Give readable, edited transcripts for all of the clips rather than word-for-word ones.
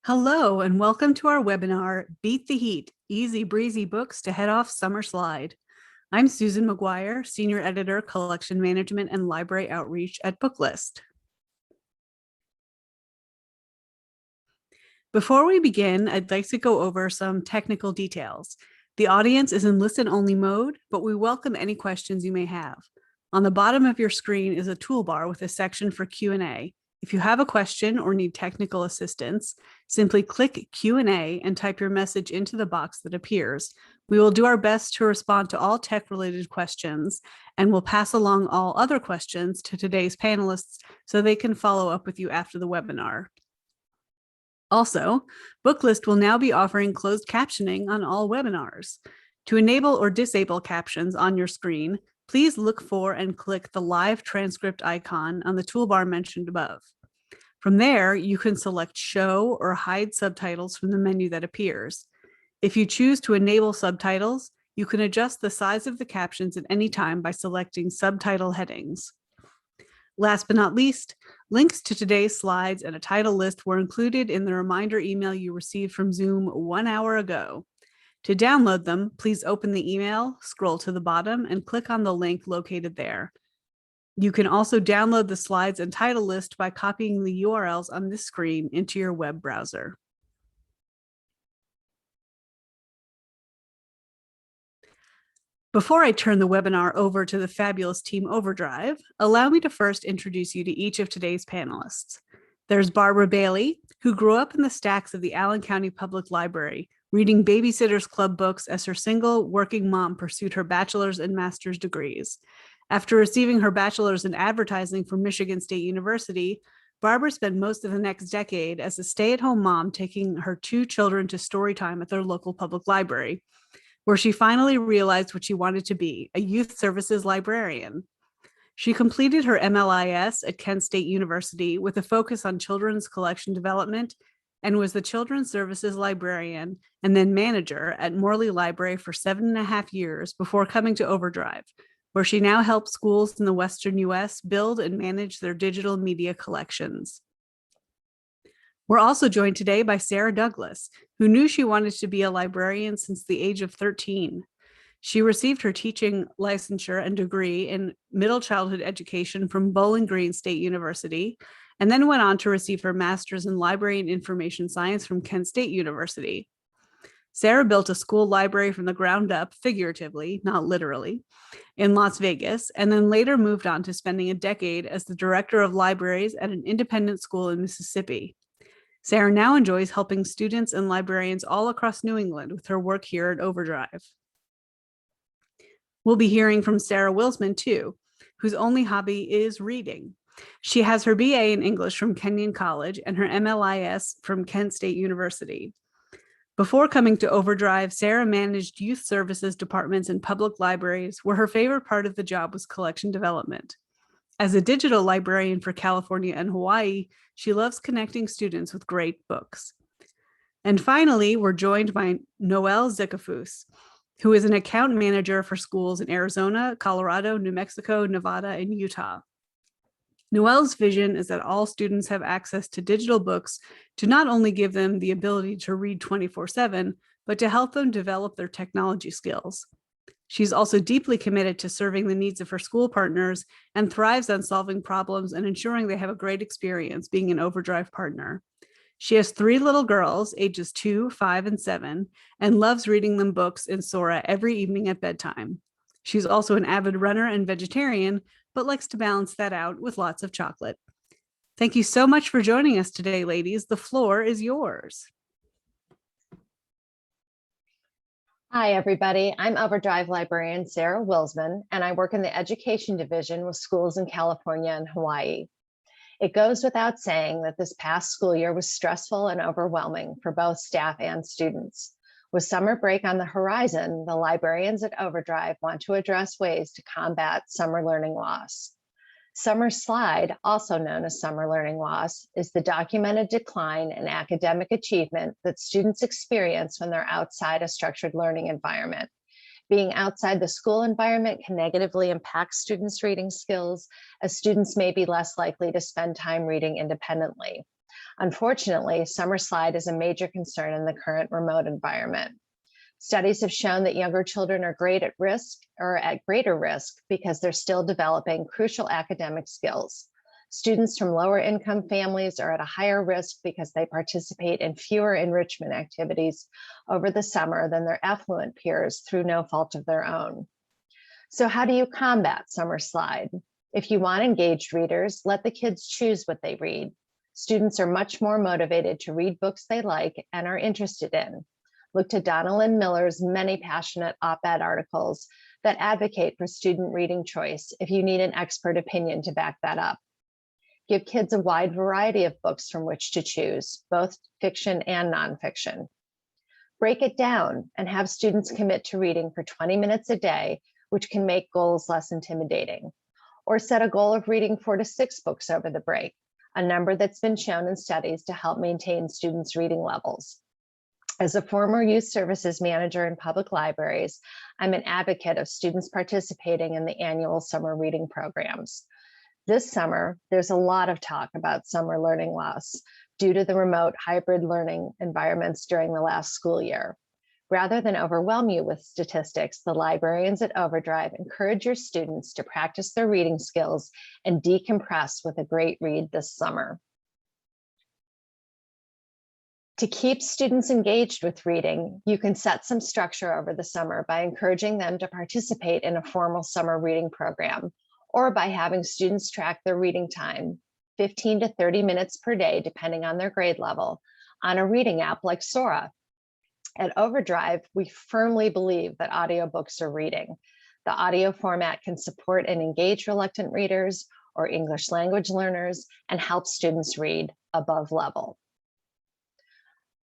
Hello, and welcome to our webinar, Beat the Heat, Easy Breezy Books to Head Off Summer Slide. I'm Susan McGuire, Senior Editor, Collection Management and Library Outreach at Booklist. Before we begin, I'd like to go over some technical details. The audience is in listen-only mode, but we welcome any questions you may have. On the bottom of your screen is a toolbar with a section for Q&A. If you have a question or need technical assistance, simply click Q&A and type your message into the box that appears. We will do our best to respond to all tech-related questions, and we'll pass along all other questions to today's panelists so they can follow up with you after the webinar. Also, Booklist will now be offering closed captioning on all webinars. To enable or disable captions on your screen, please look for and click the live transcript icon on the toolbar mentioned above. From there, you can select Show or Hide Subtitles from the menu that appears. If you choose to enable subtitles, you can adjust the size of the captions at any time by selecting Subtitle Headings. Last but not least, links to today's slides and a title list were included in the reminder email you received from Zoom 1 hour ago. To download them, please open the email, scroll to the bottom, and click on the link located there. You can also download the slides and title list by copying the URLs on this screen into your web browser. Before I turn the webinar over to the fabulous team OverDrive, allow me to first introduce you to each of today's panelists. There's Barbara Bailey, who grew up in the stacks of the Allen County Public Library, reading Babysitters Club books as her single working mom pursued her bachelor's and master's degrees. After receiving her bachelor's in advertising from Michigan State University, Barbara spent most of the next decade as a stay-at-home mom taking her 2 children to story time at their local public library, where she finally realized what she wanted to be, a youth services librarian. She completed her MLIS at Kent State University with a focus on children's collection development and was the Children's Services Librarian and then manager at Morley Library for 7.5 years before coming to OverDrive, where she now helps schools in the Western US build and manage their digital media collections. We're also joined today by Sarah Douglas, who knew she wanted to be a librarian since the age of 13. She received her teaching licensure and degree in middle childhood education from Bowling Green State University, and then went on to receive her master's in library and information science from Kent State University. Sarah built a school library from the ground up, figuratively, not literally, in Las Vegas, and then later moved on to spending a decade as the director of libraries at an independent school in Mississippi. Sarah now enjoys helping students and librarians all across New England with her work here at OverDrive. We'll be hearing from Sarah Wilsman too, whose only hobby is reading. She has her BA in English from Kenyon College and her MLIS from Kent State University. Before coming to OverDrive, Sarah managed youth services departments in public libraries, where her favorite part of the job was collection development. As a digital librarian for California and Hawaii, she loves connecting students with great books. And finally, we're joined by Noelle Zicafus, who is an account manager for schools in Arizona, Colorado, New Mexico, Nevada, and Utah. Noelle's vision is that all students have access to digital books to not only give them the ability to read 24/7, but to help them develop their technology skills. She's also deeply committed to serving the needs of her school partners and thrives on solving problems and ensuring they have a great experience being an OverDrive partner. She has 3 little girls, ages 2, 5, and 7, and loves reading them books in Sora every evening at bedtime. She's also an avid runner and vegetarian, but likes to balance that out with lots of chocolate. Thank you so much for joining us today, ladies. The floor is yours. Hi, everybody. I'm OverDrive librarian Sarah Wilsman, and I work in the education division with schools in California and Hawaii. It goes without saying that this past school year was stressful and overwhelming for both staff and students. With summer break on the horizon, the librarians at OverDrive want to address ways to combat summer learning loss. Summer slide, also known as summer learning loss, is the documented decline in academic achievement that students experience when they're outside a structured learning environment. Being outside the school environment can negatively impact students' reading skills, as students may be less likely to spend time reading independently. Unfortunately, summer slide is a major concern in the current remote environment. Studies have shown that younger children are at greater risk because they're still developing crucial academic skills. Students from lower income families are at a higher risk because they participate in fewer enrichment activities over the summer than their affluent peers through no fault of their own. So how do you combat summer slide? If you want engaged readers, let the kids choose what they read. Students are much more motivated to read books they like and are interested in. Look to Donalyn Miller's many passionate op-ed articles that advocate for student reading choice if you need an expert opinion to back that up. Give kids a wide variety of books from which to choose, both fiction and nonfiction. Break it down and have students commit to reading for 20 minutes a day, which can make goals less intimidating. Or set a goal of reading 4 to 6 books over the break, a number that's been shown in studies to help maintain students' reading levels. As a former youth services manager in public libraries, I'm an advocate of students participating in the annual summer reading programs. This summer, there's a lot of talk about summer learning loss due to the remote hybrid learning environments during the last school year. Rather than overwhelm you with statistics, the librarians at OverDrive encourage your students to practice their reading skills and decompress with a great read this summer. To keep students engaged with reading, you can set some structure over the summer by encouraging them to participate in a formal summer reading program, or by having students track their reading time, 15 to 30 minutes per day, depending on their grade level, on a reading app like Sora. At OverDrive, we firmly believe that audiobooks are reading. The audio format can support and engage reluctant readers or English language learners and help students read above level.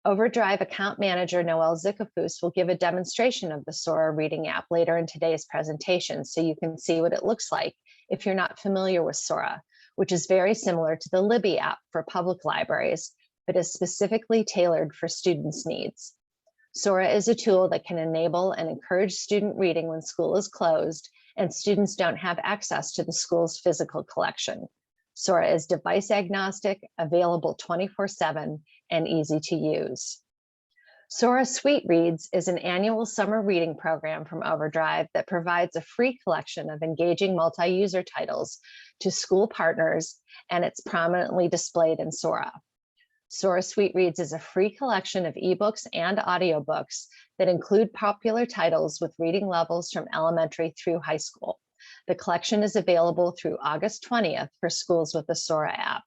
OverDrive account manager Noelle Zicafus will give a demonstration of the Sora reading app later in today's presentation, so you can see what it looks like if you're not familiar with Sora, which is very similar to the Libby app for public libraries, but is specifically tailored for students' needs. Sora is a tool that can enable and encourage student reading when school is closed and students don't have access to the school's physical collection. Sora is device agnostic, available 24/7, and easy to use. Sora Sweet Reads is an annual summer reading program from OverDrive that provides a free collection of engaging multi-user titles to school partners, and it's prominently displayed in Sora. Sora Sweet Reads is a free collection of ebooks and audiobooks that include popular titles with reading levels from elementary through high school. The collection is available through August 20th for schools with the Sora app.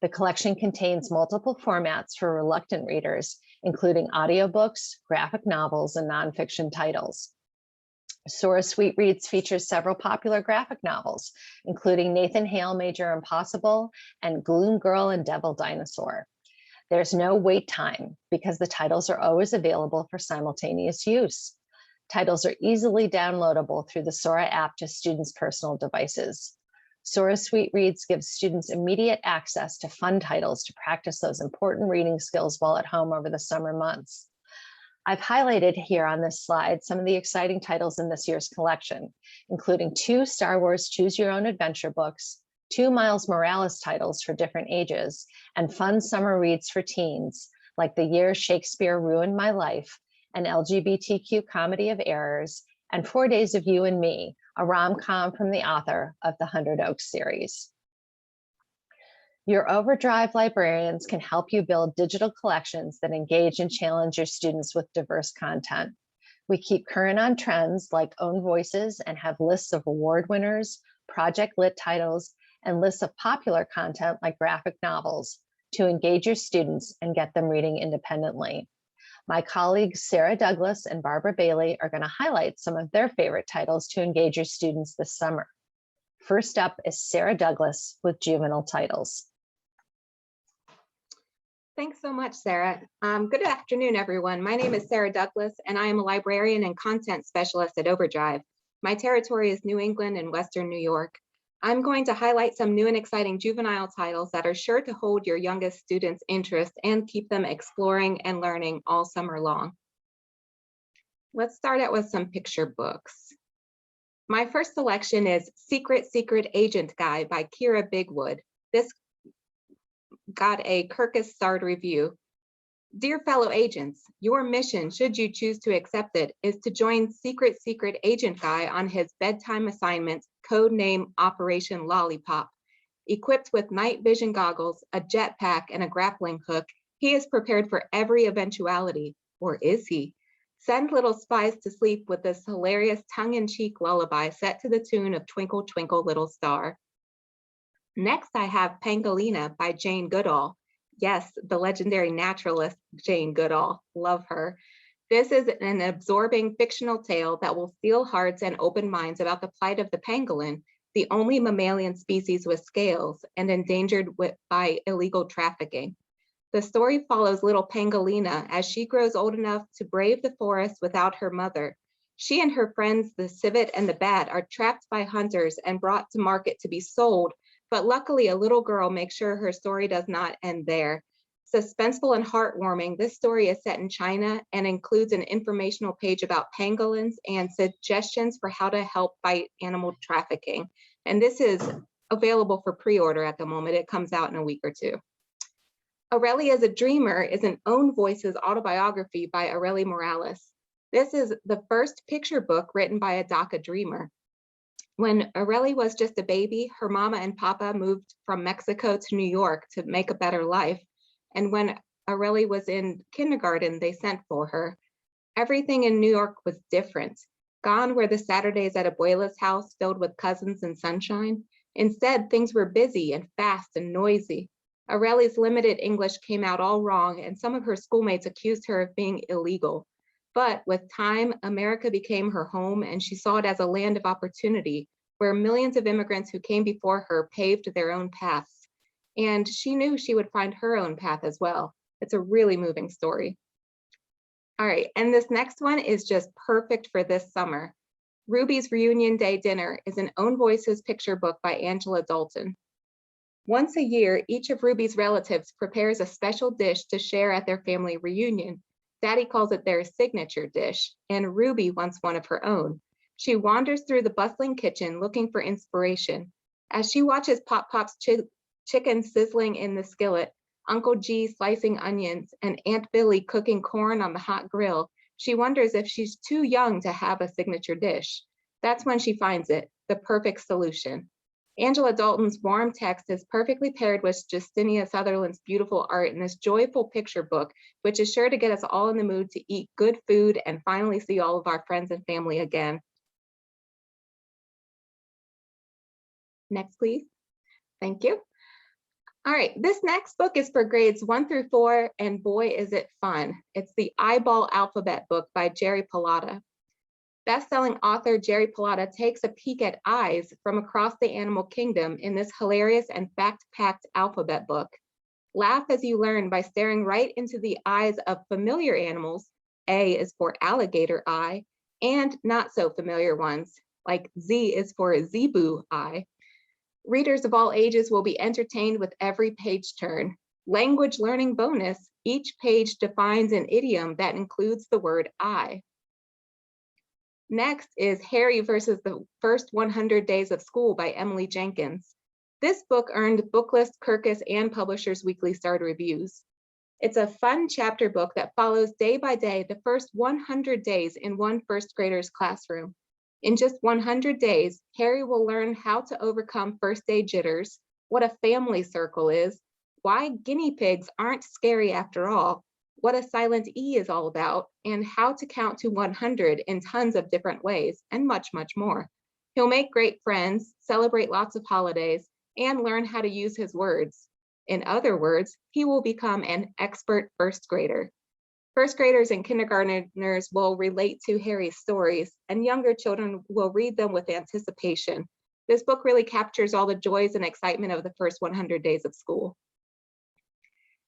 The collection contains multiple formats for reluctant readers, including audiobooks, graphic novels, and nonfiction titles. Sora Sweet Reads features several popular graphic novels, including Nathan Hale, Major Impossible, and Gloom Girl and Devil Dinosaur. There's no wait time because the titles are always available for simultaneous use. Titles are easily downloadable through the Sora app to students' personal devices. Sora Sweet Reads gives students immediate access to fun titles to practice those important reading skills while at home over the summer months. I've highlighted here on this slide some of the exciting titles in this year's collection, including 2 Star Wars Choose Your Own Adventure books, 2 Miles Morales titles for different ages, and fun summer reads for teens, like The Year Shakespeare Ruined My Life, an LGBTQ comedy of errors, and 4 Days of You and Me, a rom-com from the author of the 100 Oaks series. Your OverDrive librarians can help you build digital collections that engage and challenge your students with diverse content. We keep current on trends like Own Voices and have lists of award winners, Project Lit titles, and lists of popular content like graphic novels to engage your students and get them reading independently. My colleagues Sarah Douglas and Barbara Bailey are going to highlight some of their favorite titles to engage your students this summer. First up is Sarah Douglas with juvenile titles. Thanks so much, Sarah. Good afternoon, everyone. My name is Sarah Douglas, and I am a librarian and content specialist at OverDrive. My territory is New England and Western New York. I'm going to highlight some new and exciting juvenile titles that are sure to hold your youngest students' interest and keep them exploring and learning all summer long. Let's start out with some picture books. My first selection is Secret Agent Guy by Kira Bigwood. This got a Kirkus starred review. Dear fellow agents, your mission, should you choose to accept it, is to join Secret Agent Guy on his bedtime assignment, codename Operation Lollipop. Equipped with night vision goggles, a jetpack, and a grappling hook, he is prepared for every eventuality. Or is he? Send little spies to sleep with this hilarious tongue-in-cheek lullaby set to the tune of Twinkle, Twinkle, Little Star. Next, I have Pangolina by Jane Goodall. Yes, the legendary naturalist Jane Goodall. Love her. This is an absorbing fictional tale that will steal hearts and open minds about the plight of the pangolin, the only mammalian species with scales and endangered by illegal trafficking. The story follows little Pangolina as she grows old enough to brave the forest without her mother. She and her friends, the civet and the bat, are trapped by hunters and brought to market to be sold, but luckily a little girl makes sure her story does not end there. Suspenseful and heartwarming, this story is set in China and includes an informational page about pangolins and suggestions for how to help fight animal trafficking. And this is available for pre-order at the moment. It comes out in a week or two. Aurelia is a Dreamer is an Own Voices autobiography by Aurelie Morales. This is the first picture book written by a DACA dreamer. When Aurelie was just a baby, her mama and papa moved from Mexico to New York to make a better life. And when Aurelie was in kindergarten, they sent for her. Everything in New York was different. Gone were the Saturdays at Abuela's house filled with cousins and sunshine. Instead, things were busy and fast and noisy. Aurelie's limited English came out all wrong, and some of her schoolmates accused her of being illegal. But with time, America became her home, and she saw it as a land of opportunity, where millions of immigrants who came before her paved their own paths. And she knew she would find her own path as well. It's a really moving story. All right, and this next one is just perfect for this summer. Ruby's Reunion Day Dinner is an Own Voices picture book by Angela Dalton. Once a year, each of Ruby's relatives prepares a special dish to share at their family reunion. Daddy calls it their signature dish, and Ruby wants one of her own. She wanders through the bustling kitchen looking for inspiration. As she watches Pop Pop's chicken sizzling in the skillet, Uncle G slicing onions, and Aunt Billy cooking corn on the hot grill, she wonders if she's too young to have a signature dish. That's when she finds it, the perfect solution. Angela Dalton's warm text is perfectly paired with Justinia Sutherland's beautiful art in this joyful picture book, which is sure to get us all in the mood to eat good food and finally see all of our friends and family again. Next, please. Thank you. All right, this next book is for grades 1 through 4, and boy, is it fun. It's the Eyeball Alphabet book by Jerry Pallotta. Best-selling author Jerry Pallotta takes a peek at eyes from across the animal kingdom in this hilarious and fact-packed alphabet book. Laugh as you learn by staring right into the eyes of familiar animals, A is for alligator eye, and not so familiar ones, like Z is for zebu eye. Readers of all ages will be entertained with every page turn. Language learning bonus, each page defines an idiom that includes the word I. Next is Harry versus the First 100 Days of School by Emily Jenkins. This book earned Booklist, Kirkus, and Publishers Weekly starred reviews. It's a fun chapter book that follows day by day the first 100 days in one first grader's classroom. In just 100 days, Harry will learn how to overcome first day jitters, what a family circle is, why guinea pigs aren't scary after all, what a silent E is all about, and how to count to 100 in tons of different ways, and much, much more. He'll make great friends, celebrate lots of holidays, and learn how to use his words. In other words, he will become an expert first grader. First graders and kindergartners will relate to Harry's stories, and younger children will read them with anticipation. This book really captures all the joys and excitement of the first 100 days of school.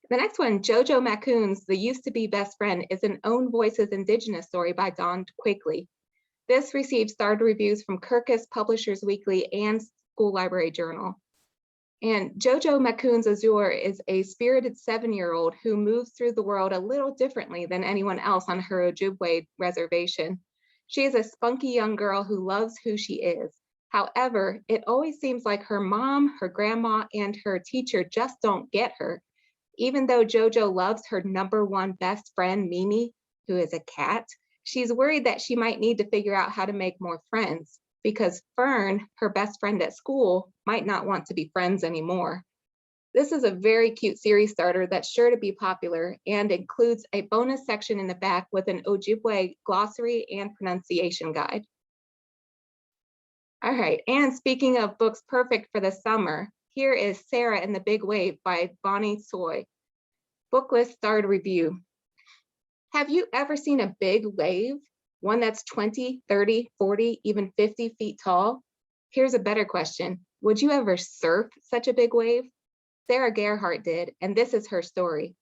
The next one, Jojo Macoon's The Used to Be Best Friend, is an Own Voices Indigenous story by Dawn Quigley. This received starred reviews from Kirkus, Publishers Weekly, and School Library Journal. And Jojo Macoon's Azure is a spirited 7-year-old who moves through the world a little differently than anyone else on her Ojibwe reservation. She is a spunky young girl who loves who she is. However, it always seems like her mom, her grandma, and her teacher just don't get her. Even though Jojo loves her #1 best friend, Mimi, who is a cat, she's worried that she might need to figure out how to make more friends because Fern, her best friend at school, might not want to be friends anymore. This is a very cute series starter that's sure to be popular and includes a bonus section in the back with an Ojibwe glossary and pronunciation guide. All right, and speaking of books perfect for the summer, here is Sarah and the Big Wave by Bonnie Tsui. Book list starred review. Have you ever seen a big wave? One that's 20, 30, 40, even 50 feet tall? Here's a better question. Would you ever surf such a big wave? Sarah Gerhardt did, and this is her story.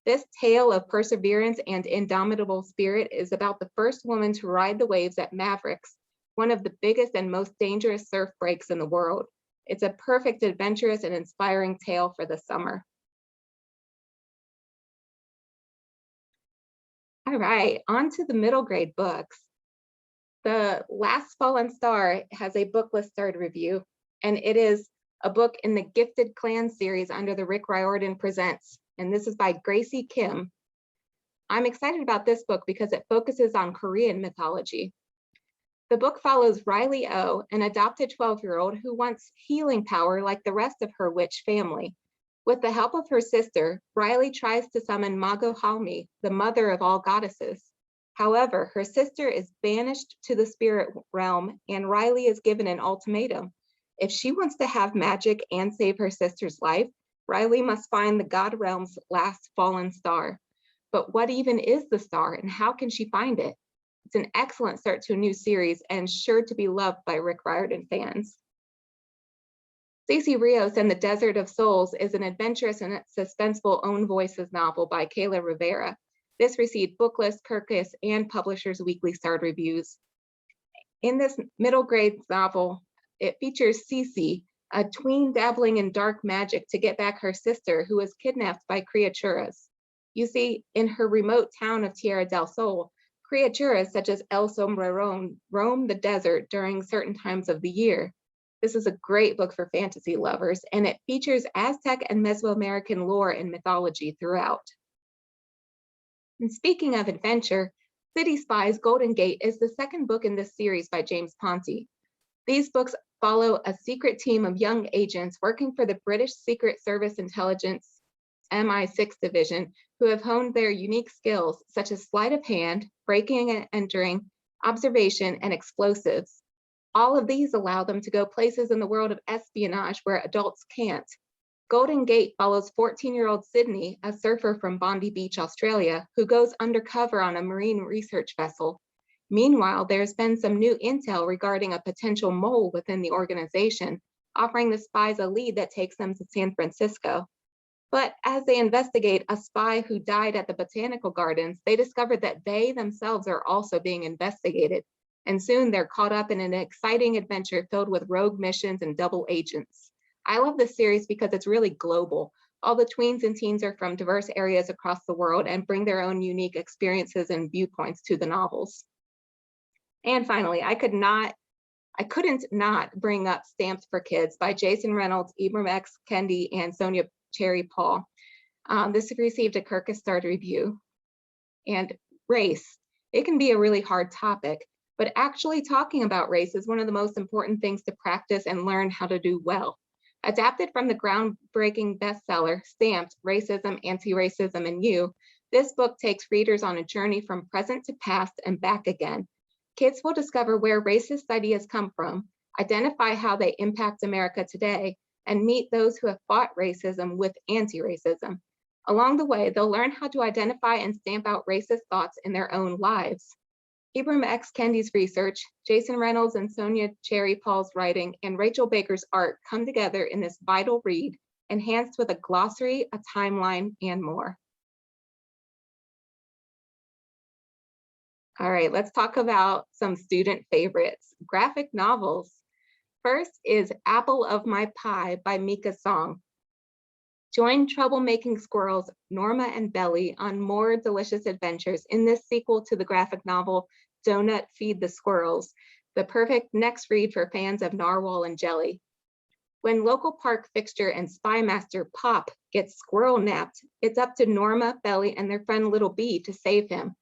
This tale of perseverance and indomitable spirit is about the first woman to ride the waves at Mavericks, one of the biggest and most dangerous surf breaks in the world. It's a perfect, adventurous, and inspiring tale for the summer. All right, on to the middle grade books. The Last Fallen Star has a book list starred review, and it is a book in the Gifted Clan series under the Rick Riordan Presents, and this is by Gracie Kim. I'm excited about this book because it focuses on Korean mythology. The book follows Riley O, an adopted 12-year-old who wants healing power like the rest of her witch family. With the help of her sister, Riley tries to summon Magohalmi, the mother of all goddesses. However, her sister is banished to the spirit realm, and Riley is given an ultimatum. If she wants to have magic and save her sister's life, Riley must find the God realm's last fallen star. But what even is the star, and how can she find it? It's an excellent start to a new series and sure to be loved by Rick Riordan fans. Stacey Rios and the Desert of Souls is an adventurous and suspenseful own voices novel by Kayla Rivera. This received Booklist, Kirkus, and Publishers Weekly starred reviews. In this middle grade novel, it features Cece, a tween dabbling in dark magic to get back her sister who was kidnapped by criaturas. You see, in her remote town of Tierra del Sol, criaturas such as El Sombrerón roam the desert during certain times of the year. This is a great book for fantasy lovers, and it features Aztec and Mesoamerican lore and mythology throughout. And speaking of adventure, City Spies Golden Gate is the second book in this series by James Ponti. These books follow a secret team of young agents working for the British Secret Service Intelligence MI6 division who have honed their unique skills such as sleight of hand, breaking and entering, observation, and explosives. All of these allow them to go places in the world of espionage where adults can't. Golden Gate follows 14-year-old Sydney, a surfer from Bondi Beach, Australia, who goes undercover on a marine research vessel. Meanwhile, there's been some new intel regarding a potential mole within the organization, offering the spies a lead that takes them to San Francisco. But as they investigate a spy who died at the botanical gardens, they discover that they themselves are also being investigated. And soon they're caught up in an exciting adventure filled with rogue missions and double agents. I love this series because it's really global. All the tweens and teens are from diverse areas across the world and bring their own unique experiences and viewpoints to the novels. And finally, I couldn't not bring up Stamped for Kids by Jason Reynolds, Ibram X. Kendi, and Sonia Cherry Paul. This received a Kirkus starred review. And race, it can be a really hard topic, but actually talking about race is one of the most important things to practice and learn how to do well. Adapted from the groundbreaking bestseller, Stamped: Racism, Anti-Racism, and You, this book takes readers on a journey from present to past and back again. Kids will discover where racist ideas come from, identify how they impact America today, and meet those who have fought racism with anti-racism. Along the way, they'll learn how to identify and stamp out racist thoughts in their own lives. Ibram X. Kendi's research, Jason Reynolds and Sonia Cherry Paul's writing, and Rachel Baker's art come together in this vital read, enhanced with a glossary, a timeline, and more. All right, let's talk about some student favorites. Graphic novels. First is Apple of My Pie by Mika Song. Join troublemaking squirrels Norma and Belly on more delicious adventures in this sequel to the graphic novel Donut Feed the Squirrels, the perfect next read for fans of Narwhal and Jelly. When local park fixture and spy master Pop gets squirrel napped, it's up to Norma, Belly, and their friend Little Bee to save him.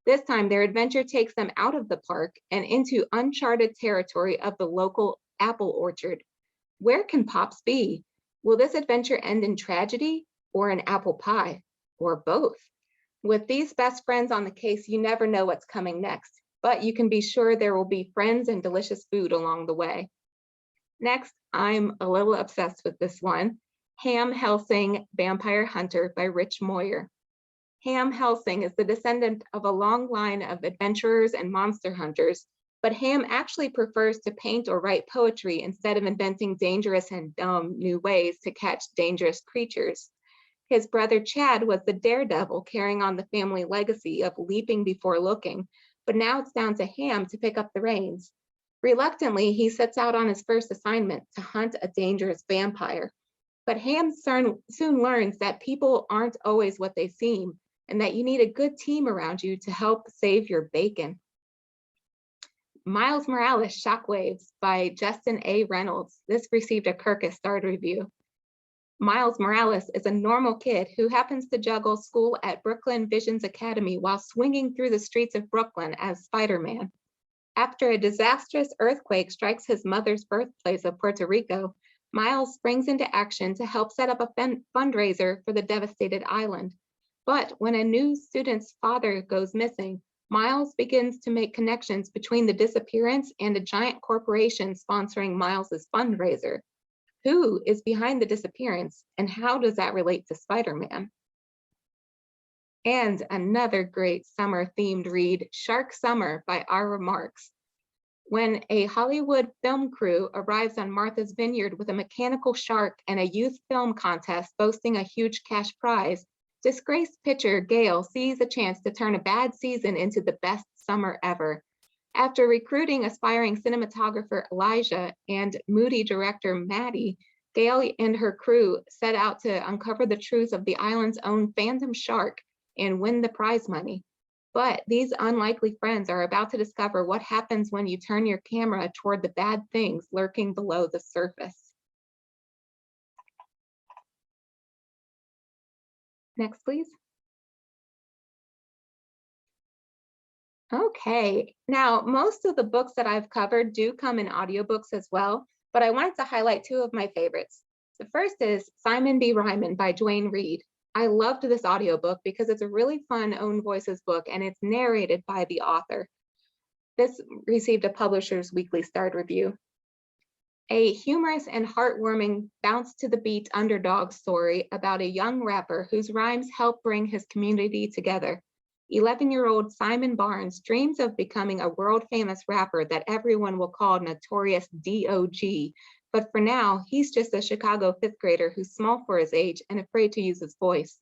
This time, their adventure takes them out of the park and into uncharted territory of the local apple orchard. Where can Pops be? Will this adventure end in tragedy or an apple pie, or both? With these best friends on the case, you never know what's coming next, but you can be sure there will be friends and delicious food along the way. Next, I'm a little obsessed with this one, Ham Helsing, Vampire Hunter by Rich Moyer. Ham Helsing is the descendant of a long line of adventurers and monster hunters, but Ham actually prefers to paint or write poetry instead of inventing dangerous and dumb new ways to catch dangerous creatures. His brother Chad was the daredevil carrying on the family legacy of leaping before looking, but now it's down to Ham to pick up the reins. Reluctantly, he sets out on his first assignment to hunt a dangerous vampire. But Ham soon learns that people aren't always what they seem, and that you need a good team around you to help save your bacon. Miles Morales, Shockwaves by Justin A. Reynolds. This received a Kirkus starred review. Miles Morales is a normal kid who happens to juggle school at Brooklyn Visions Academy while swinging through the streets of Brooklyn as Spider-Man. After a disastrous earthquake strikes his mother's birthplace of Puerto Rico, Miles springs into action to help set up a fundraiser for the devastated island. But when a new student's father goes missing, Miles begins to make connections between the disappearance and a giant corporation sponsoring Miles's fundraiser. Who is behind the disappearance, and how does that relate to Spider-Man? And another great summer-themed read, Shark Summer by Ira Marks. When a Hollywood film crew arrives on Martha's Vineyard with a mechanical shark and a youth film contest boasting a huge cash prize, disgraced pitcher Gail sees a chance to turn a bad season into the best summer ever. After recruiting aspiring cinematographer Elijah and moody director Maddie, Gail and her crew set out to uncover the truth of the island's own phantom shark and win the prize money. But these unlikely friends are about to discover what happens when you turn your camera toward the bad things lurking below the surface. Next, please. Okay, now most of the books that I've covered do come in audiobooks as well, but I wanted to highlight two of my favorites. The first is Simon B. Ryman by Duane Reade. I loved this audiobook because it's a really fun own voices book and it's narrated by the author. This received a Publisher's Weekly starred review. A humorous and heartwarming bounce to the beat underdog story about a young rapper whose rhymes help bring his community together. 11-year-old Simon Barnes dreams of becoming a world-famous rapper that everyone will call Notorious D.O.G., but for now, he's just a Chicago fifth grader who's small for his age and afraid to use his voice.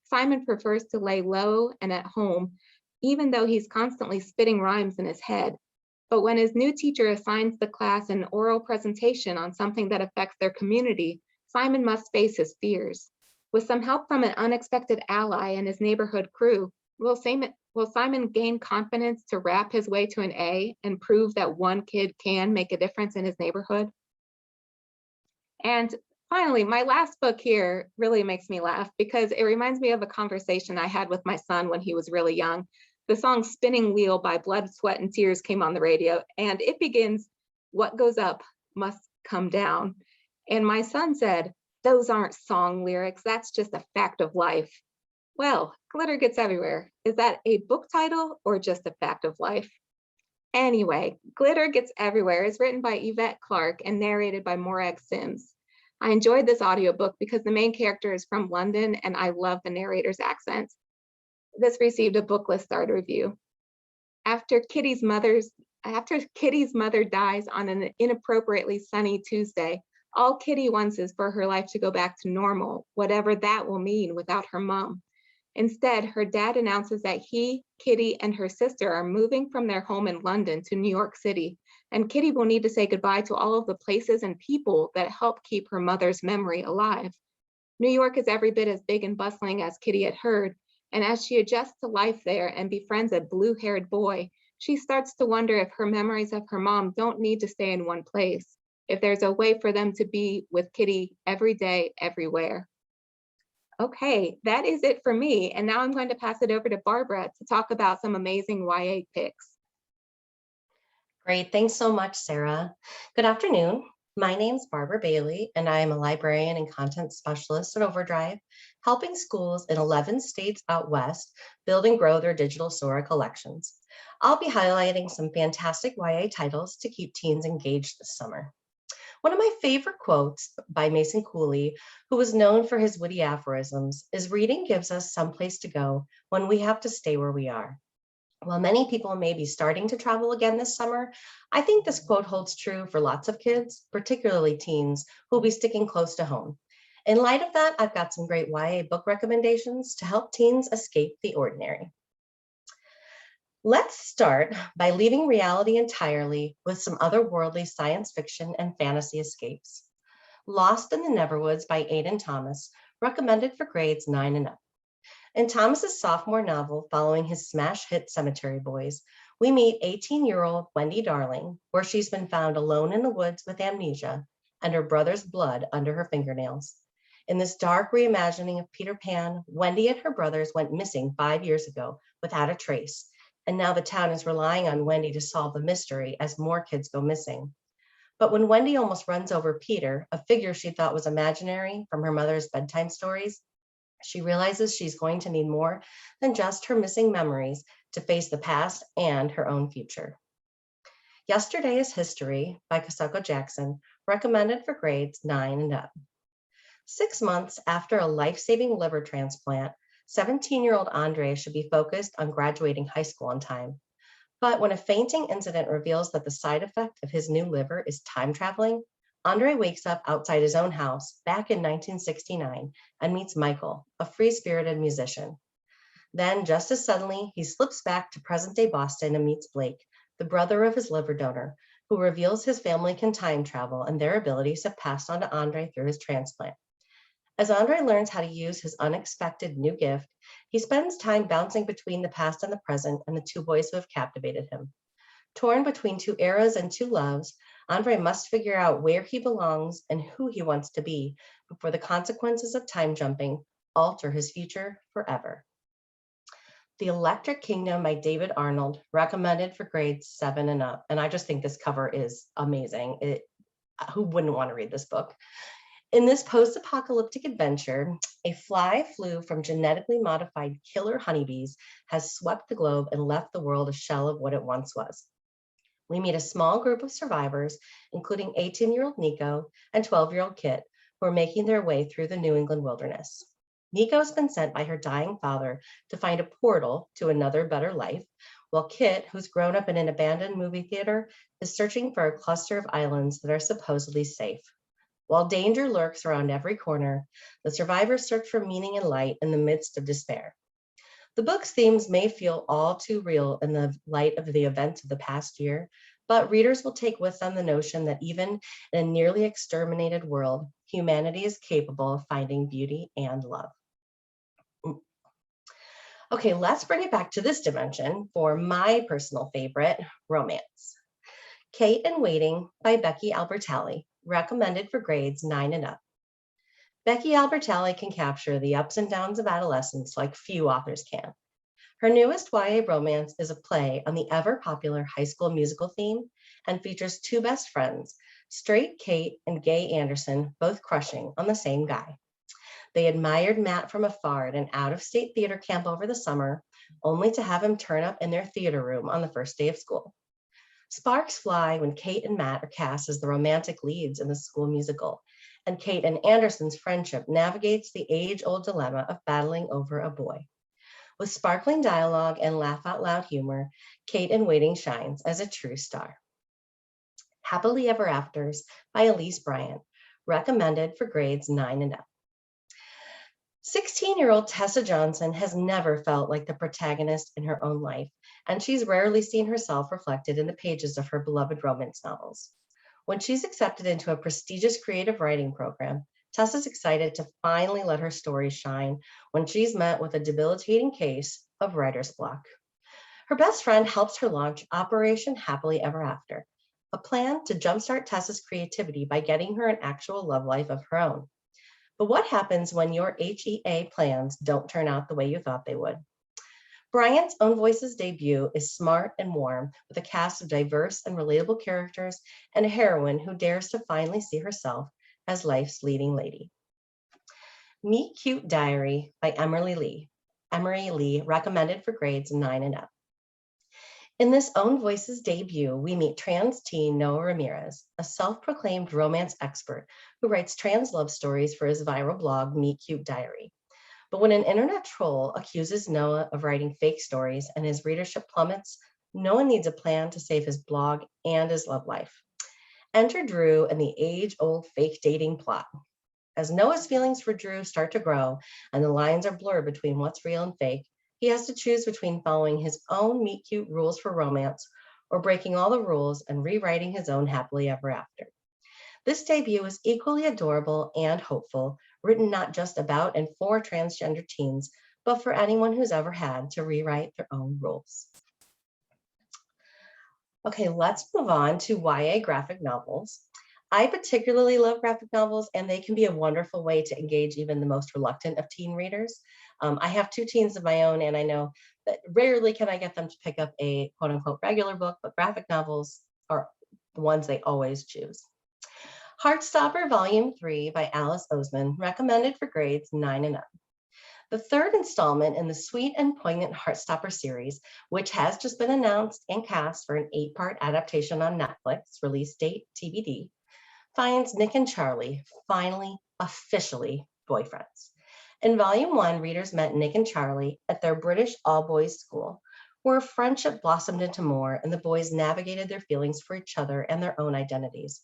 Simon prefers to lay low and at home, even though he's constantly spitting rhymes in his head. But when his new teacher assigns the class an oral presentation on something that affects their community, Simon must face his fears. With some help from an unexpected ally and his neighborhood crew, will Simon gain confidence to rap his way to an A and prove that one kid can make a difference in his neighborhood? And finally, my last book here really makes me laugh because it reminds me of a conversation I had with my son when he was really young. The song Spinning Wheel by Blood, Sweat, and Tears came on the radio, and it begins, "What goes up must come down." And my son said, "Those aren't song lyrics, that's just a fact of life." Well, glitter gets everywhere. Is that a book title or just a fact of life? Anyway, Glitter Gets Everywhere is written by Yvette Clarke and narrated by Morag Sims. I enjoyed this audiobook because the main character is from London and I love the narrator's accent. This received a Booklist starred review. After Kitty's mother dies on an inappropriately sunny Tuesday, all Kitty wants is for her life to go back to normal, whatever that will mean without her mom. Instead, her dad announces that he, Kitty, and her sister are moving from their home in London to New York City, and Kitty will need to say goodbye to all of the places and people that help keep her mother's memory alive. New York is every bit as big and bustling as Kitty had heard, and as she adjusts to life there and befriends a blue-haired boy, she starts to wonder if her memories of her mom don't need to stay in one place. if there's a way for them to be with Kitty every day, everywhere. Okay, that is it for me. And now I'm going to pass it over to Barbara to talk about some amazing YA picks. Great. Thanks so much, Sarah. Good afternoon. My name's Barbara Bailey, and I am a librarian and content specialist at OverDrive, helping schools in 11 states out west build and grow their digital Sora collections. I'll be highlighting some fantastic YA titles to keep teens engaged this summer. One of my favorite quotes by Mason Cooley, who was known for his witty aphorisms, is reading gives us someplace to go when we have to stay where we are. While many people may be starting to travel again this summer, I think this quote holds true for lots of kids, particularly teens, who will be sticking close to home. In light of that, I've got some great YA book recommendations to help teens escape the ordinary. Let's start by leaving reality entirely with some otherworldly science fiction and fantasy escapes. Lost in the Neverwoods by Aidan Thomas, recommended for grades 9 and up. In Thomas's sophomore novel, following his smash hit Cemetery Boys, we meet 18-year-old Wendy Darling, where she's been found alone in the woods with amnesia and her brother's blood under her fingernails. In this dark reimagining of Peter Pan, Wendy and her brothers went missing 5 years ago without a trace, and now the town is relying on Wendy to solve the mystery as more kids go missing. But when Wendy almost runs over Peter, a figure she thought was imaginary from her mother's bedtime stories, she realizes she's going to need more than just her missing memories to face the past and her own future. Yesterday is History by Kosako Jackson, recommended for grades 9 and up. 6 months after a life-saving liver transplant, 17-year-old Andre should be focused on graduating high school on time. But when a fainting incident reveals that the side effect of his new liver is time traveling, Andre wakes up outside his own house back in 1969 and meets Michael, a free-spirited musician. Then, just as suddenly, he slips back to present-day Boston and meets Blake, the brother of his liver donor, who reveals his family can time travel and their abilities have passed on to Andre through his transplant. As Andre learns how to use his unexpected new gift, he spends time bouncing between the past and the present and the two boys who have captivated him. Torn between two eras and two loves, Andre must figure out where he belongs and who he wants to be before the consequences of time jumping alter his future forever. The Electric Kingdom by David Arnold, recommended for grades 7 and up. And I just think this cover is amazing. Who wouldn't want to read this book? In this post-apocalyptic adventure, a fly flew from genetically modified killer honeybees has swept the globe and left the world a shell of what it once was. We meet a small group of survivors, including 18-year-old Nico and 12-year-old Kit, who are making their way through the New England wilderness. Nico's been sent by her dying father to find a portal to another better life, while Kit, who's grown up in an abandoned movie theater, is searching for a cluster of islands that are supposedly safe. While danger lurks around every corner, the survivors search for meaning and light in the midst of despair. The book's themes may feel all too real in the light of the events of the past year, but readers will take with them the notion that even in a nearly exterminated world, humanity is capable of finding beauty and love. Okay, let's bring it back to this dimension for my personal favorite, romance. Kate in Waiting by Becky Albertalli, recommended for grades 9 and up. Becky Albertalli can capture the ups and downs of adolescence like few authors can. Her newest YA romance is a play on the ever-popular High School Musical theme and features two best friends, straight Kate and gay Anderson, both crushing on the same guy. They admired Matt from afar at an out-of-state theater camp over the summer, only to have him turn up in their theater room on the first day of school. Sparks fly when Kate and Matt are cast as the romantic leads in the school musical, and Kate and Anderson's friendship navigates the age-old dilemma of battling over a boy. With sparkling dialogue and laugh-out-loud humor, Kate in Waiting shines as a true star. Happily Ever Afters by Elise Bryant, recommended for grades 9 and up. 16-year-old Tessa Johnson has never felt like the protagonist in her own life, and she's rarely seen herself reflected in the pages of her beloved romance novels. When she's accepted into a prestigious creative writing program, Tessa's excited to finally let her story shine when she's met with a debilitating case of writer's block. Her best friend helps her launch Operation Happily Ever After, a plan to jumpstart Tessa's creativity by getting her an actual love life of her own. But what happens when your HEA plans don't turn out the way you thought they would? Bryant's Own Voices debut is smart and warm, with a cast of diverse and relatable characters and a heroine who dares to finally see herself as life's leading lady. Meet Cute Diary by Emery Lee, recommended for grades 9 and up. In this Own Voices debut, we meet trans teen Noah Ramirez, a self-proclaimed romance expert who writes trans love stories for his viral blog, Meet Cute Diary. But when an internet troll accuses Noah of writing fake stories and his readership plummets, Noah needs a plan to save his blog and his love life. Enter Drew and the age-old fake dating plot. As Noah's feelings for Drew start to grow and the lines are blurred between what's real and fake, he has to choose between following his own meet cute rules for romance or breaking all the rules and rewriting his own happily ever after. This debut is equally adorable and hopeful, written not just about and for transgender teens, but for anyone who's ever had to rewrite their own rules. Okay, let's move on to YA graphic novels. I particularly love graphic novels, and they can be a wonderful way to engage even the most reluctant of teen readers. I have 2 teens of my own, and I know that rarely can I get them to pick up a quote unquote regular book, but graphic novels are the ones they always choose. Heartstopper Volume 3 by Alice Oseman, recommended for grades 9 and up. The 3rd installment in the sweet and poignant Heartstopper series, which has just been announced and cast for an 8-part adaptation on Netflix, release date TBD, finds Nick and Charlie finally, officially boyfriends. In Volume 1, readers met Nick and Charlie at their British all-boys school, where friendship blossomed into more and the boys navigated their feelings for each other and their own identities.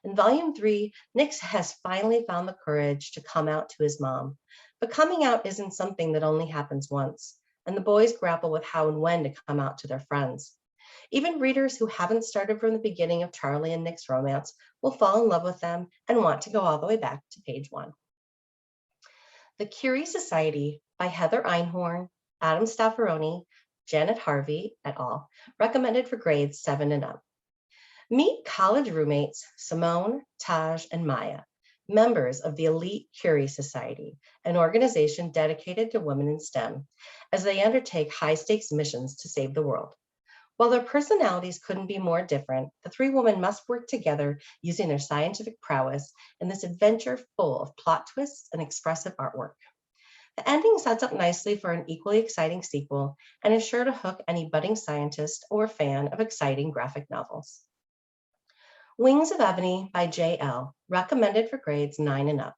In Volume 3, Nick has finally found the courage to come out to his mom. But coming out isn't something that only happens once, and the boys grapple with how and when to come out to their friends. Even readers who haven't started from the beginning of Charlie and Nick's romance will fall in love with them and want to go all the way back to page 1. The Curie Society by Heather Einhorn, Adam Staffaroni, Janet Harvey et al., recommended for grades 7 and up. Meet college roommates Simone, Taj, and Maya, members of the elite Curie Society, an organization dedicated to women in STEM, as they undertake high-stakes missions to save the world. While their personalities couldn't be more different, the 3 women must work together using their scientific prowess in this adventure full of plot twists and expressive artwork. The ending sets up nicely for an equally exciting sequel and is sure to hook any budding scientist or fan of exciting graphic novels. Wings of Ebony by J.L., recommended for grades 9 and up.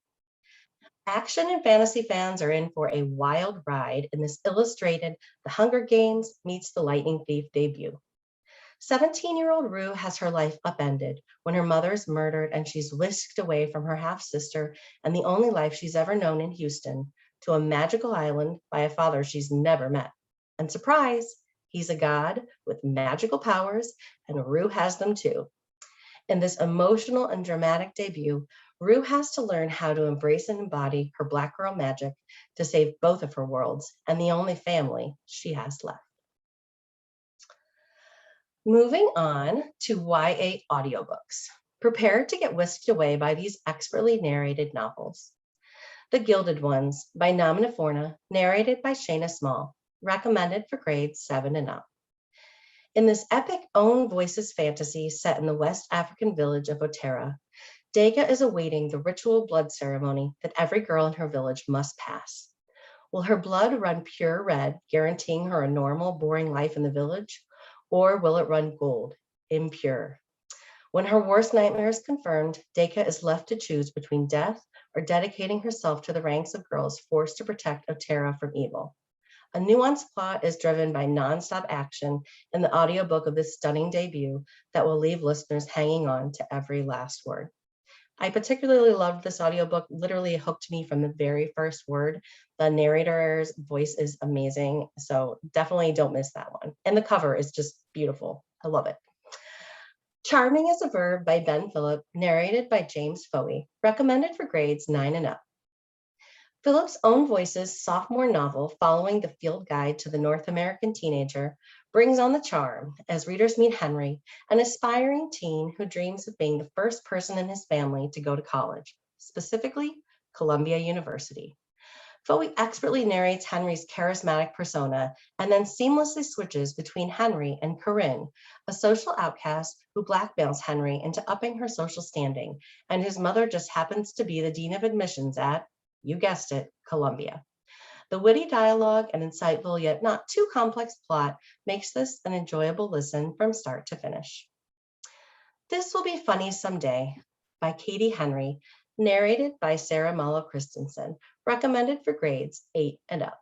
Action and fantasy fans are in for a wild ride in this illustrated The Hunger Games meets The Lightning Thief debut. 17-year-old Rue has her life upended when her mother is murdered and she's whisked away from her half-sister and the only life she's ever known in Houston to a magical island by a father she's never met. And surprise, he's a god with magical powers, and Rue has them too. In this emotional and dramatic debut, Rue has to learn how to embrace and embody her Black girl magic to save both of her worlds and the only family she has left. Moving on to YA audiobooks. Prepare to get whisked away by these expertly narrated novels. The Gilded Ones by Namina Forna, narrated by Shayna Small, recommended for grades 7 and up. In this epic Own Voices fantasy set in the West African village of Otera, Dega is awaiting the ritual blood ceremony that every girl in her village must pass. Will her blood run pure red, guaranteeing her a normal, boring life in the village? Or will it run gold, impure? When her worst nightmare is confirmed, Deka is left to choose between death or dedicating herself to the ranks of girls forced to protect Otera from evil. A nuanced plot is driven by nonstop action in the audiobook of this stunning debut that will leave listeners hanging on to every last word. I particularly loved this audiobook. Literally hooked me from the very first word. The narrator's voice is amazing, so definitely don't miss that one. And the cover is just beautiful. I love it. Charming as a Verb by Ben Phillip, narrated by James Foey, recommended for grades 9 and up. Philip's Own Voices sophomore novel, following the field guide to the North American teenager, brings on the charm as readers meet Henry, an aspiring teen who dreams of being the first person in his family to go to college, specifically Columbia University. Phoebe expertly narrates Henry's charismatic persona and then seamlessly switches between Henry and Corinne, a social outcast who blackmails Henry into upping her social standing, and whose mother just happens to be the dean of admissions at, you guessed it, Columbia. The witty dialogue and insightful yet not too complex plot makes this an enjoyable listen from start to finish. This Will Be Funny Someday by Katie Henry, narrated by Sarah Malo Christensen, recommended for grades 8 and up.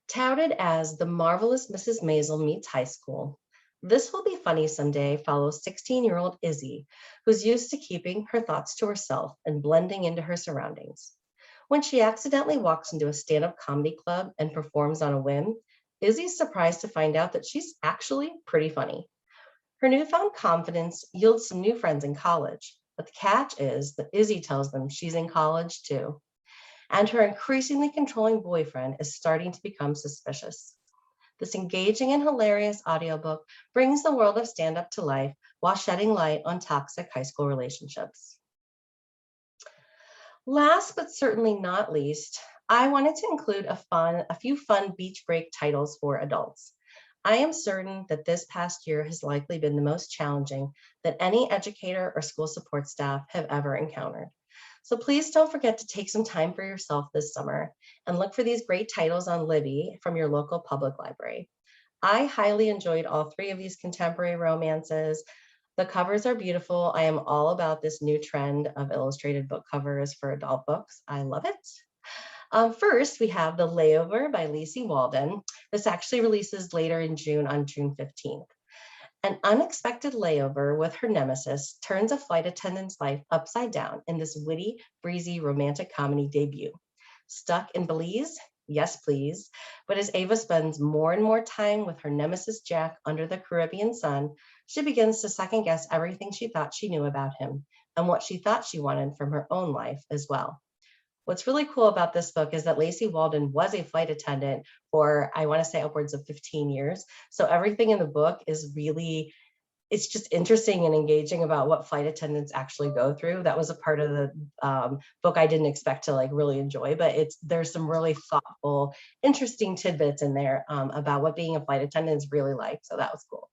Touted as The Marvelous Mrs. Maisel Meets High School, This Will Be Funny Someday follows 16-year-old Izzy, who's used to keeping her thoughts to herself and blending into her surroundings. When she accidentally walks into a stand-up comedy club and performs on a whim, Izzy's surprised to find out that she's actually pretty funny. Her newfound confidence yields some new friends in college, but the catch is that Izzy tells them she's in college too. And her increasingly controlling boyfriend is starting to become suspicious. This engaging and hilarious audiobook brings the world of stand-up to life while shedding light on toxic high school relationships. Last but certainly not least, I wanted to include a few fun beach break titles for adults. I am certain that this past year has likely been the most challenging that any educator or school support staff have ever encountered. So please don't forget to take some time for yourself this summer and look for these great titles on Libby from your local public library. I highly enjoyed all 3 of these contemporary romances. The covers are beautiful. I am all about this new trend of illustrated book covers for adult books. I love it. First, we have The Layover by Lacey Walden. This actually releases later in June on June 15th. An unexpected layover with her nemesis turns a flight attendant's life upside down in this witty, breezy romantic comedy debut. Stuck in Belize? Yes, please. But as Ava spends more and more time with her nemesis Jack under the Caribbean sun, she begins to second guess everything she thought she knew about him and what she thought she wanted from her own life as well. What's really cool about this book is that Lacey Walden was a flight attendant for, I want to say, upwards of 15 years. So everything in the book is really, it's just interesting and engaging about what flight attendants actually go through. That was a part of the book I didn't expect to like really enjoy, but there's some really thoughtful, interesting tidbits in there about what being a flight attendant is really like. So that was cool.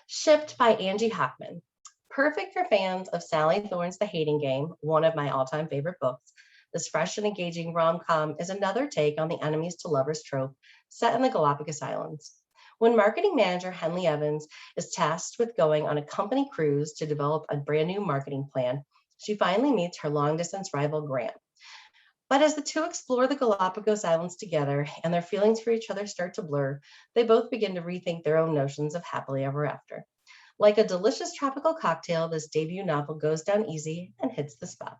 Shipped by Angie Hockman. Perfect for fans of Sally Thorne's The Hating Game, one of my all-time favorite books. This fresh and engaging rom-com is another take on the enemies to lovers trope set in the Galapagos Islands. When marketing manager Henley Evans is tasked with going on a company cruise to develop a brand new marketing plan, she finally meets her long-distance rival Grant. But as the two explore the Galapagos Islands together and their feelings for each other start to blur, they both begin to rethink their own notions of happily ever after. Like a delicious tropical cocktail, this debut novel goes down easy and hits the spot.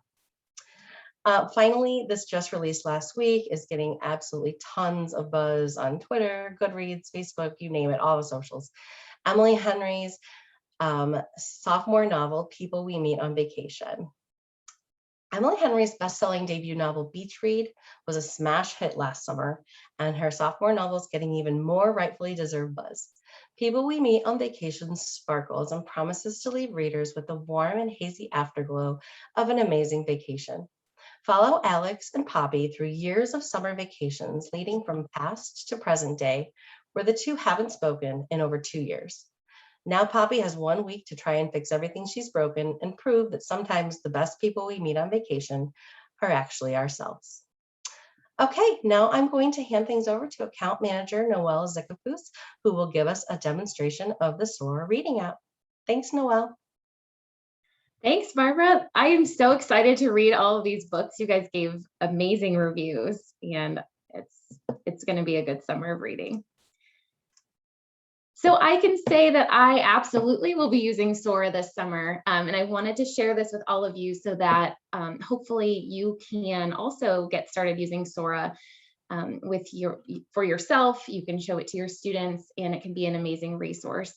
Finally, this just released last week, is getting absolutely tons of buzz on Twitter, Goodreads, Facebook, you name it, all the socials. Emily Henry's sophomore novel, People We Meet on Vacation. Emily Henry's best-selling debut novel, Beach Read, was a smash hit last summer, and her sophomore novel is getting even more rightfully deserved buzz. People We Meet on Vacation sparkles and promises to leave readers with the warm and hazy afterglow of an amazing vacation. Follow Alex and Poppy through years of summer vacations leading from past to present day, where the two haven't spoken in over 2 years. Now Poppy has 1 week to try and fix everything she's broken and prove that sometimes the best people we meet on vacation are actually ourselves. Okay, now I'm going to hand things over to account manager Noelle Zikapus, who will give us a demonstration of the Sora reading app. Thanks, Noelle. Thanks, Barbara. I am so excited to read all of these books. You guys gave amazing reviews, and it's going to be a good summer of reading. So I can say that I absolutely will be using Sora this summer, and I wanted to share this with all of you so that hopefully you can also get started using Sora for yourself. You can show it to your students, and it can be an amazing resource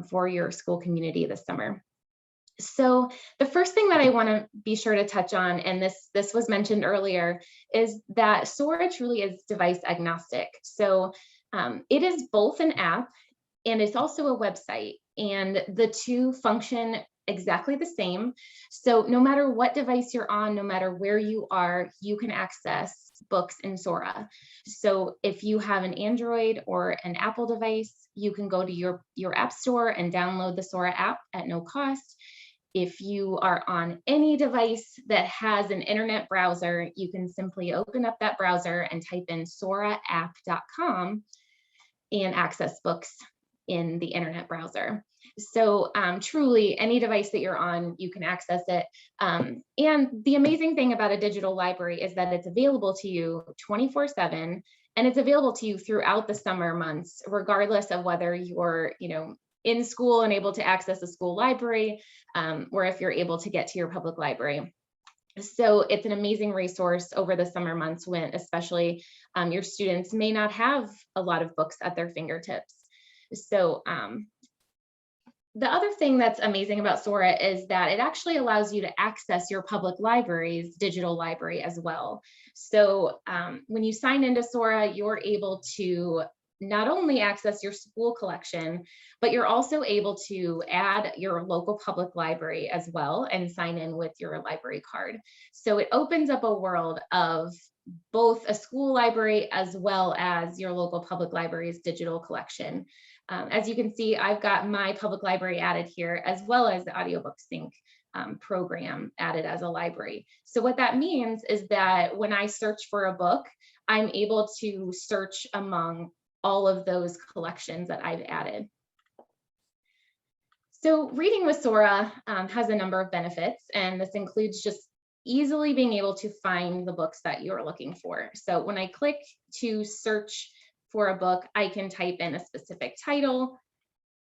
for your school community this summer. So the first thing that I want to be sure to touch on, and this was mentioned earlier, is that Sora truly is device agnostic. So it is both an app and it's also a website, and the two function exactly the same. So no matter what device you're on, no matter where you are, you can access books in Sora. So if you have an Android or an Apple device, you can go to your app store and download the Sora app at no cost. If you are on any device that has an internet browser, you can simply open up that browser and type in soraapp.com and access books in the internet browser. So truly, any device that you're on, you can access it. And the amazing thing about a digital library is that it's available to you 24/7, and it's available to you throughout the summer months, regardless of whether you're, in school and able to access a school library, or if you're able to get to your public library. So it's an amazing resource over the summer months when especially your students may not have a lot of books at their fingertips. So the other thing that's amazing about Sora is that it actually allows you to access your public library's digital library as well. So when you sign into Sora, you're able to not only access your school collection, but you're also able to add your local public library as well and sign in with your library card. So it opens up a world of both a school library as well as your local public library's digital collection. As you can see, I've got my public library added here, as well as the Audiobook Sync program added as a library. So what that means is that when I search for a book, I'm able to search among all of those collections that I've added. So reading with Sora has a number of benefits, and this includes just easily being able to find the books that you're looking for. So when I click to search for a book, I can type in a specific title,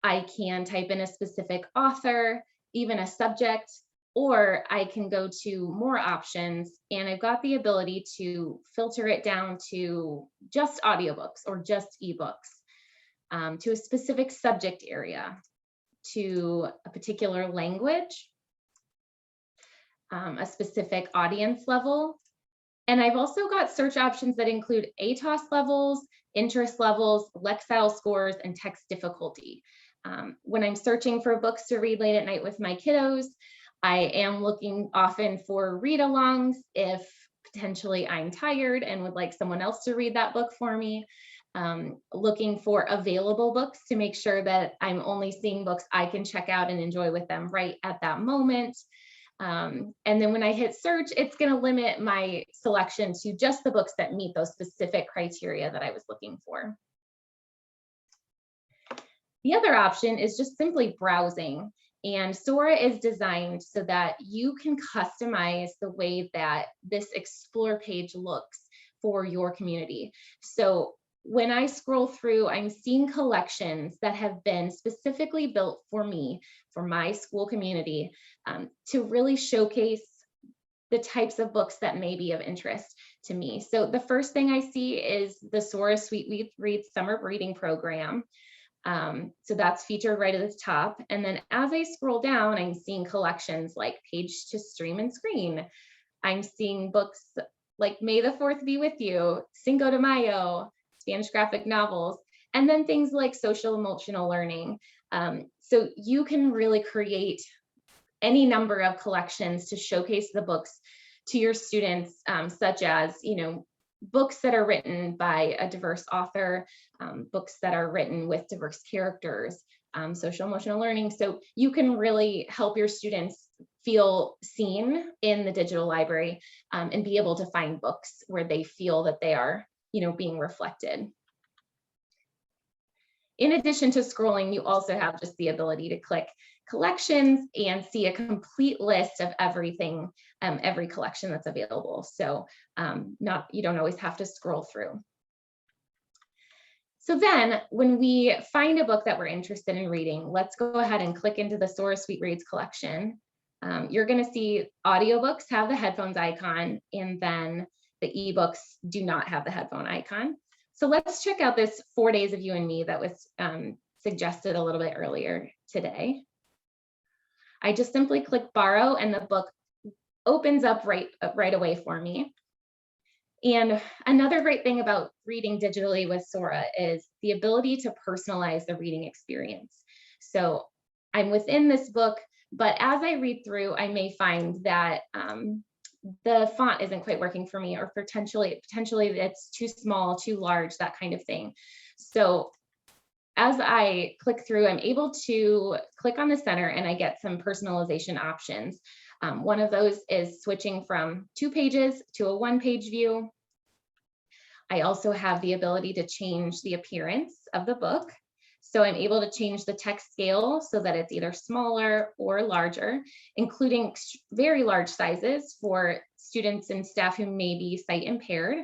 I can type in a specific author, even a subject, or I can go to more options, and I've got the ability to filter it down to just audiobooks or just ebooks, to a specific subject area, to a particular language, a specific audience level. And I've also got search options that include ATOS levels, interest levels, Lexile scores, and text difficulty. When I'm searching for books to read late at night with my kiddos, I am looking often for read-alongs if potentially I'm tired and would like someone else to read that book for me. Looking for available books to make sure that I'm only seeing books I can check out and enjoy with them right at that moment. And then when I hit search, it's going to limit my selection to just the books that meet those specific criteria that I was looking for. The other option is just simply browsing. And Sora is designed so that you can customize the way that this Explore page looks for your community. So when I scroll through, I'm seeing collections that have been specifically built for me, for my school community, to really showcase the types of books that may be of interest to me. So the first thing I see is the Sora Sweet Read Summer Reading Program. So that's featured right at the top. And then as I scroll down, I'm seeing collections like Page to Stream and Screen. I'm seeing books like May the 4th Be With You, Cinco de Mayo, Spanish graphic novels, and then things like social emotional learning. So you can really create any number of collections to showcase the books to your students, such as, books that are written by a diverse author, books that are written with diverse characters, social emotional learning. So you can really help your students feel seen in the digital library, and be able to find books where they feel that they are, being reflected. In addition to scrolling, you also have just the ability to click collections and see a complete list of everything, every collection that's available. So you don't always have to scroll through. So then when we find a book that we're interested in reading, let's go ahead and click into the Sora Sweet Reads collection. You're going to see audiobooks have the headphones icon, and then the ebooks do not have the headphone icon. So let's check out this 4 Days of You and Me that was suggested a little bit earlier today. I just simply click borrow and the book opens up right away for me. And another great thing about reading digitally with Sora is the ability to personalize the reading experience. So I'm within this book, but as I read through, I may find that the font isn't quite working for me, or potentially it's too small, too large, that kind of thing. So as I click through, I'm able to click on the center and I get some personalization options. One of those is switching from 2 pages to a 1-page view. I also have the ability to change the appearance of the book. So I'm able to change the text scale so that it's either smaller or larger, including very large sizes for students and staff who may be sight impaired.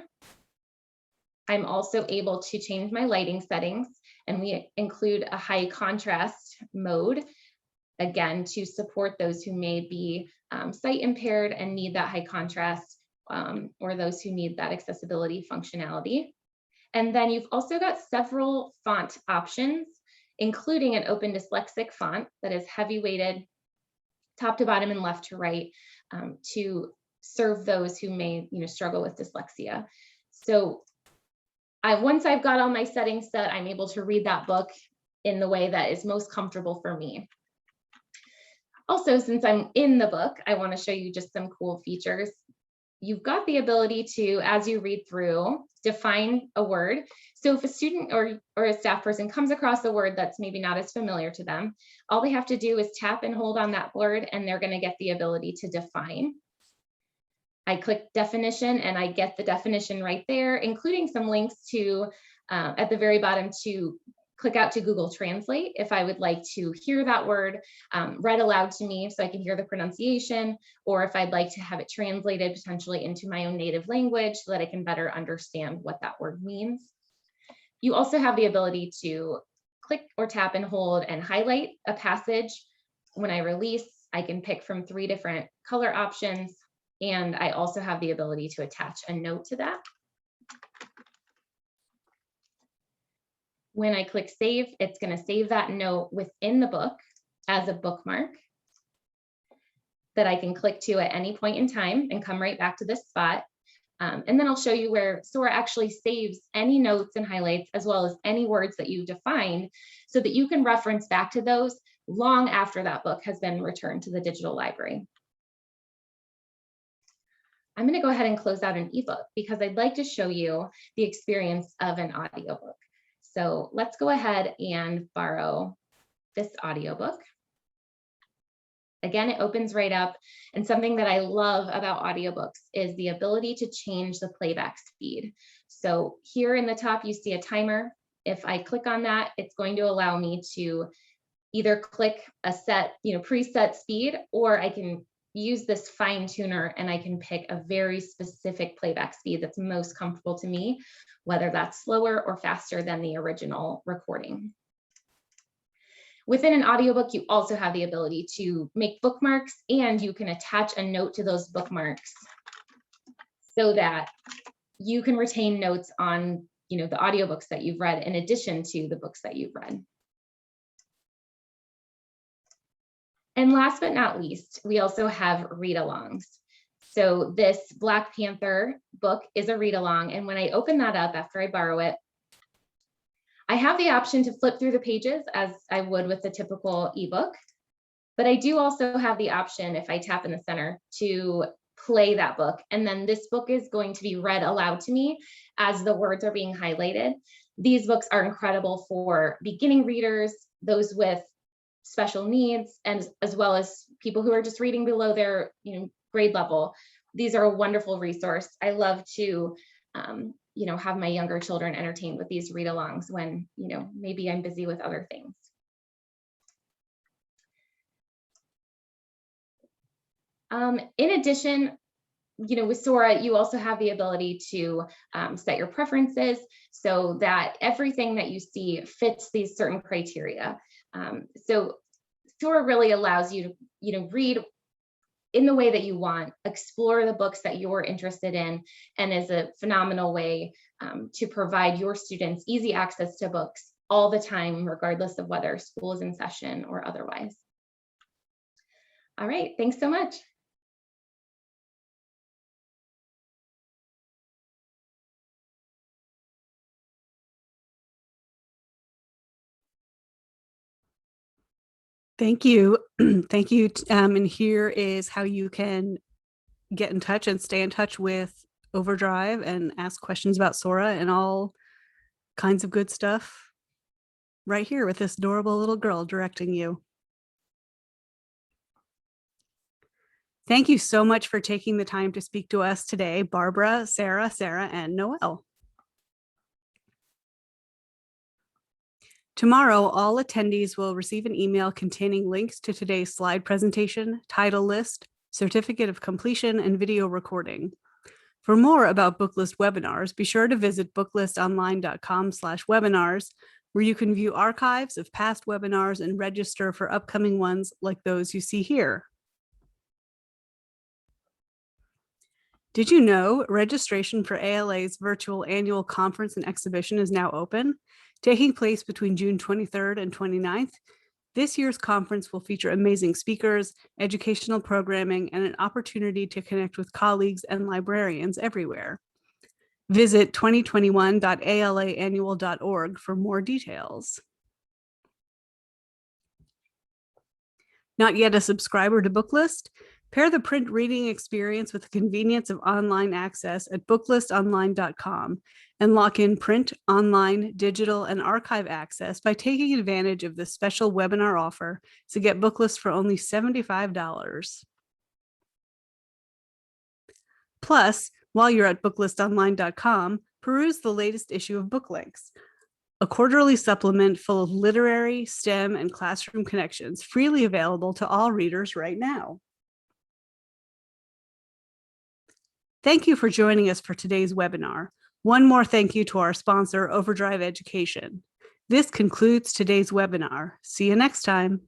I'm also able to change my lighting settings, and we include a high contrast mode, again, to support those who may be sight impaired and need that high contrast, or those who need that accessibility functionality. And then you've also got several font options, including an open dyslexic font that is heavy weighted top to bottom and left to right, to serve those who may struggle with dyslexia. So once I've got all my settings set, I'm able to read that book in the way that is most comfortable for me. Also, since I'm in the book, I want to show you just some cool features. You've got the ability to, as you read through, define a word. So if a student or a staff person comes across a word that's maybe not as familiar to them, all they have to do is tap and hold on that word and they're going to get the ability to define. I click definition and I get the definition right there, including some links to, at the very bottom, to click out to Google Translate if I would like to hear that word read aloud to me so I can hear the pronunciation, or if I'd like to have it translated potentially into my own native language so that I can better understand what that word means. You also have the ability to click or tap and hold and highlight a passage. When I release, I can pick from 3 different color options, and I also have the ability to attach a note to that. When I click save, it's going to save that note within the book as a bookmark that I can click to at any point in time and come right back to this spot. And then I'll show you where Sora actually saves any notes and highlights, as well as any words that you defined, so that you can reference back to those long after that book has been returned to the digital library. I'm going to go ahead and close out an ebook because I'd like to show you the experience of an audiobook. So let's go ahead and borrow this audiobook. Again, it opens right up. And something that I love about audiobooks is the ability to change the playback speed. So here in the top, you see a timer. If I click on that, it's going to allow me to either click a set, preset speed, or I can use this fine tuner and I can pick a very specific playback speed that's most comfortable to me, whether that's slower or faster than the original recording. Within an audiobook, you also have the ability to make bookmarks, and you can attach a note to those bookmarks so that you can retain notes on, the audiobooks that you've read in addition to the books that you've read. And last but not least, we also have read-alongs. So this Black Panther book is a read-along, and when I open that up after I borrow it, I have the option to flip through the pages as I would with the typical ebook, but I do also have the option, if I tap in the center, to play that book. And then this book is going to be read aloud to me as the words are being highlighted. These books are incredible for beginning readers, those with special needs, and as well as people who are just reading below their grade level. These are a wonderful resource. I love to have my younger children entertained with these read-alongs when maybe I'm busy with other things. In addition, with Sora, you also have the ability to set your preferences so that everything that you see fits these certain criteria. So Sora really allows you to, read in the way that you want, explore the books that you're interested in, and is a phenomenal way to provide your students easy access to books all the time, regardless of whether school is in session or otherwise. All right, thanks so much. Thank you. Thank you. And here is how you can get in touch and stay in touch with OverDrive and ask questions about Sora and all kinds of good stuff right here with this adorable little girl directing you. Thank you so much for taking the time to speak to us today, Barbara, Sarah, and Noelle. Tomorrow, all attendees will receive an email containing links to today's slide presentation, title list, certificate of completion, and video recording. For more about Booklist webinars, be sure to visit booklistonline.com/webinars, where you can view archives of past webinars and register for upcoming ones like those you see here. Did you know registration for ALA's virtual annual conference and exhibition is now open, taking place between June 23rd and 29th? This year's conference will feature amazing speakers, educational programming, and an opportunity to connect with colleagues and librarians everywhere. Visit 2021.alaannual.org for more details. Not yet a subscriber to Booklist? Pair the print reading experience with the convenience of online access at booklistonline.com and lock in print, online, digital, and archive access by taking advantage of this special webinar offer to get Booklist for only $75. Plus, while you're at booklistonline.com, peruse the latest issue of Booklinks, a quarterly supplement full of literary, STEM, and classroom connections freely available to all readers right now. Thank you for joining us for today's webinar. One more thank you to our sponsor, OverDrive Education. This concludes today's webinar. See you next time.